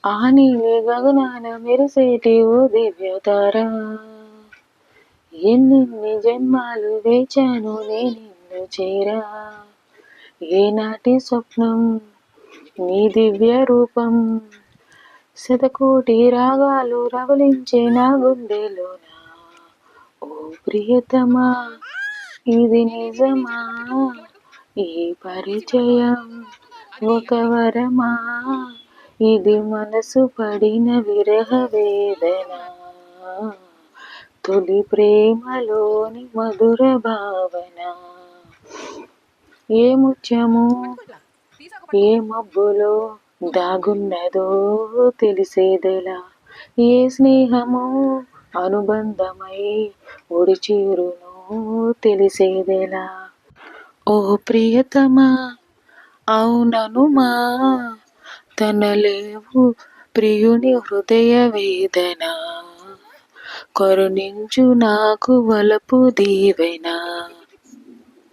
ఆ నీలి గగనాన మెరిసేటి ఓ దివ్యతార, ఎన్నెన్ని జన్మాలు వేచాను నే నిన్ను చేరా. ఏనాటి స్వప్నం నీ దివ్య రూపం, శతకోటి రాగాలు రవలించే నా గుండెలోన. ఓ ప్రియతమా ఇది నిజమా, ఈ పరిచయం ఒక వరమా, ఇది మనసు పడిన విరహ వేదన, తొలి ప్రేమలోని మధుర భావన. ఏ ముత్యము ఏ మబ్బులో దాగున్నదో తెలిసేదెలా, ఏ స్నేహము అనుబంధమై ఒడి చేరును తెలిసేదెలా. ఓ ప్రియతమా అవుననుమా, తనలేవు ప్రియుని హృదయ వేదన, కరుణించు నాకు వలపు దీవెన.